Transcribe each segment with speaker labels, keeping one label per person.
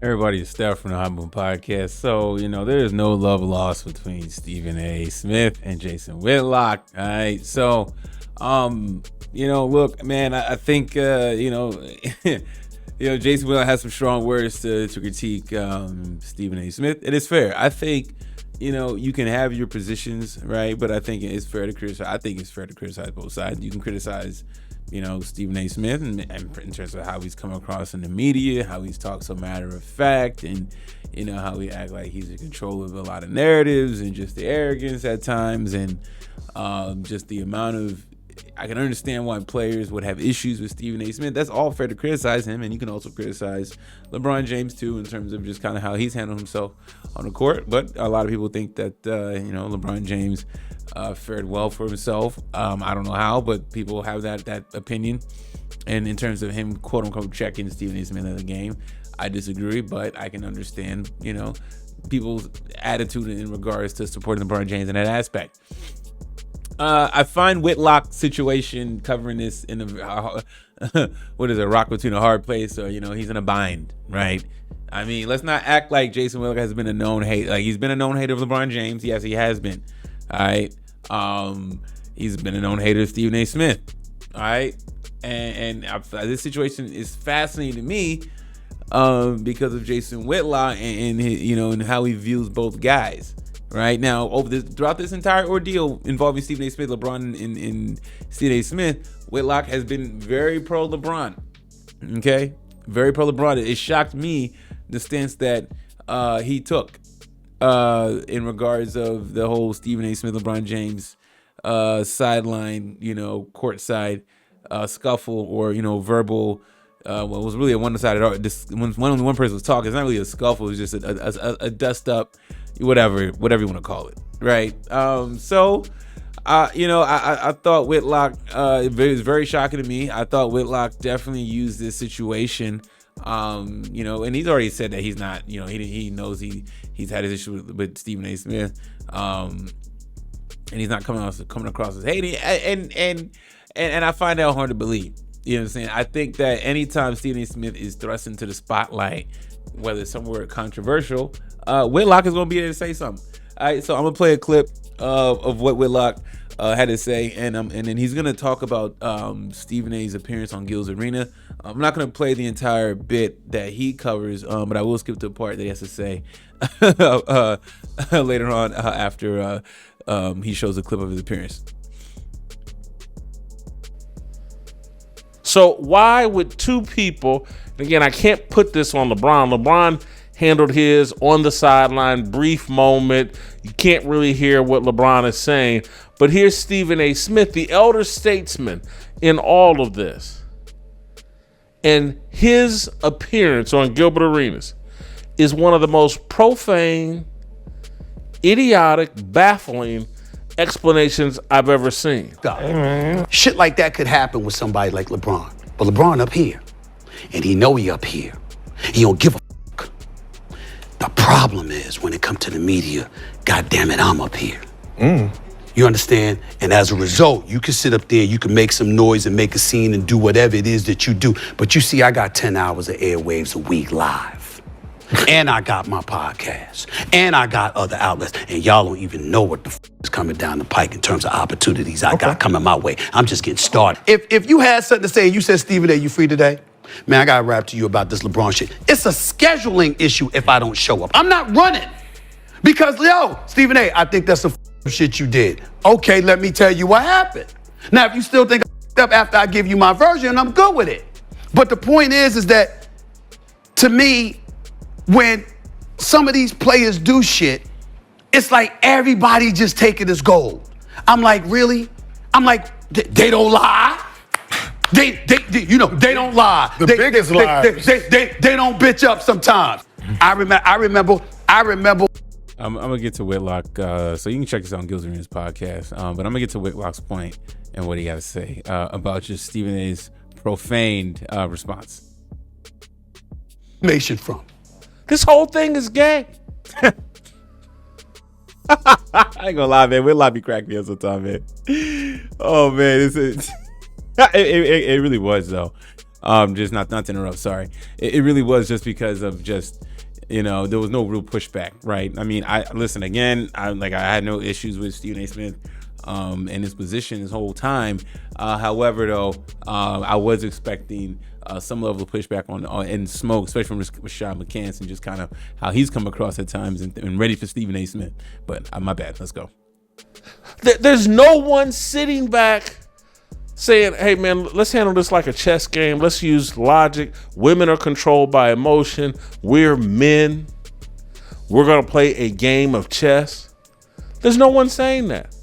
Speaker 1: Everybody, it's Steph from the Hot Moon Podcast. So, there is no love lost between Stephen A. Smith and Jason Whitlock. All right. So, look, man, I think, Jason Whitlock has some strong words to critique Stephen A. Smith. It is fair. I think, you can have your positions, right? But I think it's fair to criticize. I think it's fair to criticize both sides. You can criticize Stephen A. Smith and in terms of how he's come across in the media, how he's talked so matter of fact, and how he act like he's in control of a lot of narratives, and just the arrogance at times, and just the amount of. I can understand why players would have issues with Stephen A. Smith. That's all fair to criticize him, and you can also criticize LeBron James too in terms of just kind of how he's handled himself on the court. But a lot of people think that LeBron James fared well for himself. I don't know how, but people have that opinion. And in terms of him, quote unquote, checking Stephen A. Smith in the game, I disagree, but I can understand, people's attitude in regards to supporting LeBron James in that aspect. I find Whitlock's situation covering this in a rock between a hard place, or he's in a bind, right? I mean, let's not act like Jason Whitlock has been a known hate. Like, he's been a known hater of LeBron James. Yes, he has been. All right. He's been a known hater of Stephen A. Smith. All right. And this situation is fascinating to me because of Jason Whitlock and and how he views both guys. Right now, throughout this entire ordeal involving Stephen A. Smith, LeBron, and Stephen A. Smith, Whitlock has been very pro LeBron. Okay, very pro LeBron. It shocked me the stance that he took in regards of the whole Stephen A. Smith, LeBron James sideline, courtside scuffle or verbal. It was really a one-sided. When one person was talking, it's not really a scuffle. It's just a dust up. Whatever you want to call it, right? I thought Whitlock, it was very shocking to me. I thought Whitlock definitely used this situation, and he's already said that he's not, he knows he's had his issue with Stephen A. Smith, and he's not coming across as hating, and I find that hard to believe. You know what I'm saying? I think that anytime Stephen A. Smith is thrust into the spotlight, whether it's somewhere controversial, Whitlock is going to be there to say something. All right, so I'm going to play a clip of what Whitlock had to say, and then he's going to talk about Stephen A.'s appearance on Gil's Arena. I'm not going to play the entire bit that he covers, but I will skip to the part that he has to say later on after he shows a clip of his appearance.
Speaker 2: So why would two people, again, I can't put this on LeBron. LeBron handled his on the sideline, brief moment. You can't really hear what LeBron is saying. But here's Stephen A. Smith, the elder statesman in all of this. And his appearance on Gilbert Arenas is one of the most profane, idiotic, baffling explanations I've ever seen.
Speaker 3: Shit like that could happen with somebody like LeBron. But LeBron up here, and he know he up here. He don't give a fuck. The problem is when it comes to the media, God damn it, I'm up here. You understand? And as a result, you can sit up there, you can make some noise and make a scene and do whatever it is that you do. But you see, I got 10 hours of airwaves a week live. And I got my podcast. And I got other outlets. And y'all don't even know what the is coming down the pike in terms of opportunities I got coming my way. I'm just getting started. If you had something to say and you said, Stephen A., you free today? Man, I got to rap to you about this LeBron shit. It's a scheduling issue if I don't show up. I'm not running. Because, Stephen A., I think that's some shit you did. Okay, let me tell you what happened. Now, if you still think I'm up after I give you my version, I'm good with it. But the point is that, to me, when some of these players do shit, it's like everybody just take it as gold. I'm like, really? I'm like, they don't lie. They don't lie.
Speaker 4: The biggest liars.
Speaker 3: They don't bitch up sometimes. I remember.
Speaker 1: I'm gonna get to Whitlock, so you can check this out on Gil's Arenas podcast. But I'm gonna get to Whitlock's point and what he got to say about just Stephen A.'s profaned response.
Speaker 3: From.
Speaker 2: This whole thing is gay.
Speaker 1: I ain't gonna lie, man. Whitlock be cracking me up sometimes, man. Oh man, it really was though. Just not to interrupt. Sorry, it really was just because of just. There was no real pushback, right? I mean, I had no issues with Stephen A. Smith and his position this whole time. However, though, I was expecting some level of pushback on and smoke, especially from Rashad McCants and just kind of how he's come across at times and ready for Stephen A. Smith. But my bad. Let's go.
Speaker 2: There's no one sitting back saying, hey, man, let's handle this like a chess game. Let's use logic. Women are controlled by emotion. We're men. We're going to play a game of chess. There's no one saying that.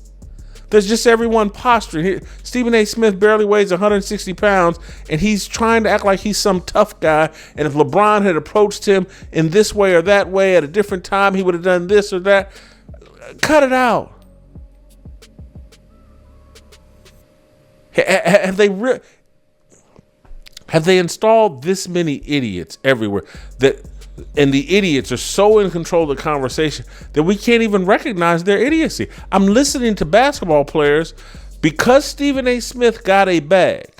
Speaker 2: There's just everyone posturing. Stephen A. Smith barely weighs 160 pounds, and he's trying to act like he's some tough guy. And if LeBron had approached him in this way or that way at a different time, he would have done this or that. Cut it out. Have they installed this many idiots everywhere and the idiots are so in control of the conversation that we can't even recognize their idiocy? I'm listening to basketball players because Stephen A. Smith got a bag.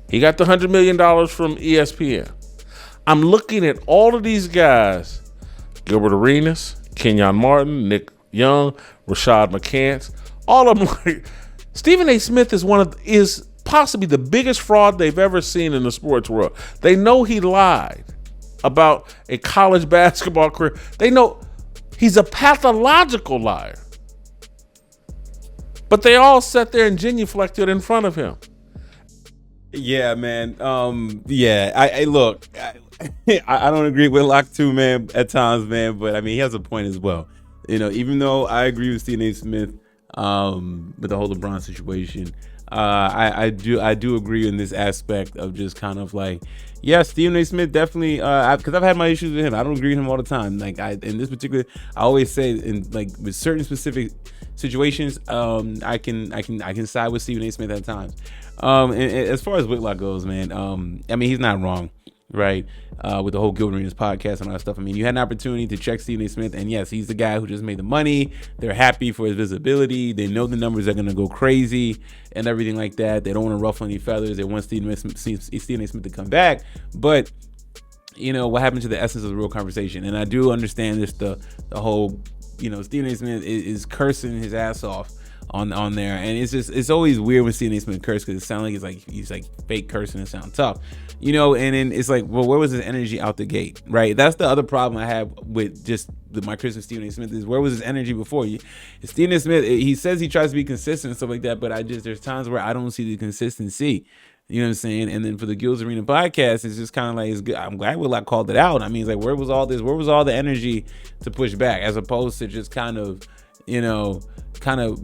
Speaker 2: He got the $100 million from ESPN. I'm looking at all of these guys, Gilbert Arenas, Kenyon Martin, Nick Young, Rashad McCants, all of them like, Stephen A. Smith is possibly the biggest fraud they've ever seen in the sports world. They know he lied about a college basketball career. They know he's a pathological liar. But they all sat there and genuflected in front of him.
Speaker 1: Yeah, man. I look. I don't agree with Whitlock too, man. At times, man. But I mean, he has a point as well. Even though I agree with Stephen A. Smith. With the whole LeBron situation, I do agree in this aspect of just kind of like, yeah, Stephen A. Smith definitely, because I've had my issues with him. I don't agree with him all the time. Like in this particular, I always say in like with certain specific situations, I can side with Stephen A. Smith at times. And as far as Whitlock goes, man, I mean, he's not wrong. Right, with the whole Gilbert Arenas podcast and all that stuff. I mean, you had an opportunity to check Stephen A. Smith, and yes, he's the guy who just made the money. They're happy for his visibility. They know the numbers are going to go crazy and everything like that. They don't want to ruffle any feathers. They want Stephen A. Smith to come back. But, what happened to the essence of the real conversation? And I do understand this, the whole, Stephen A. Smith is cursing his ass off on there, and it's always weird when Stephen A. Smith curse because it sounds like he's like fake cursing and sound tough, and then it's like, well, where was his energy out the gate, right? That's the other problem I have with just my criticism of Stephen A. Smith is, where was his energy before? Stephen A. Smith, he says he tries to be consistent and stuff like that, but there's times where I don't see the consistency. You know what I'm saying? And then for the Gills Arena podcast, it's just kind of like, it's good. I'm glad Whitlock called it out. I mean, it's like, where was all this? Where was all the energy to push back, as opposed to just kind of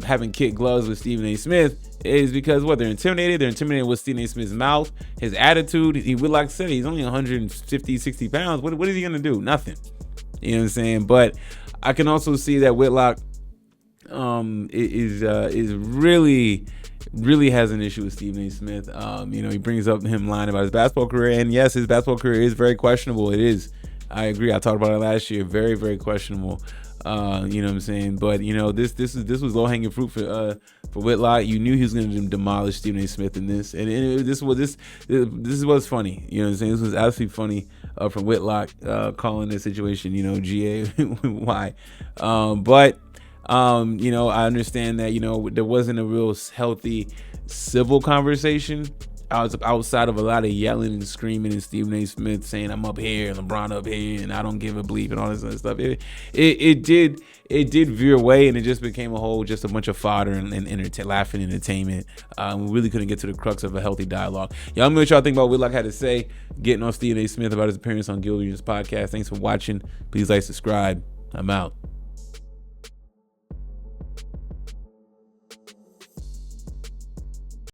Speaker 1: having kid gloves with Stephen A. Smith? Is because they're intimidated. They're intimidated with Stephen A. Smith's mouth, his attitude. Whitlock said he's only 150, 60 pounds. What is he gonna do? Nothing. You know what I'm saying? But I can also see that Whitlock is really has an issue with Stephen A. Smith. He brings up him lying about his basketball career, and yes, his basketball career is very questionable. It is. I agree. I talked about it last year. Very, very questionable. You know what I'm saying? But this was low hanging fruit for Whitlock. You knew he was going to demolish Stephen A. Smith in this, and this was funny. You know what I'm saying? This was absolutely funny from Whitlock calling this situation, GA why. But I understand that there wasn't a real healthy civil conversation outside of a lot of yelling and screaming and Stephen A. Smith saying, I'm up here and LeBron up here and I don't give a bleep and all this other stuff. It did veer away, and it just became just a bunch of fodder and laughing entertainment. We really couldn't get to the crux of a healthy dialogue. Y'all, let me know what y'all think about what Whitlock had to say, getting on Stephen A. Smith about his appearance on Gilbert Arenas podcast. Thanks for watching. Please like, subscribe. I'm out.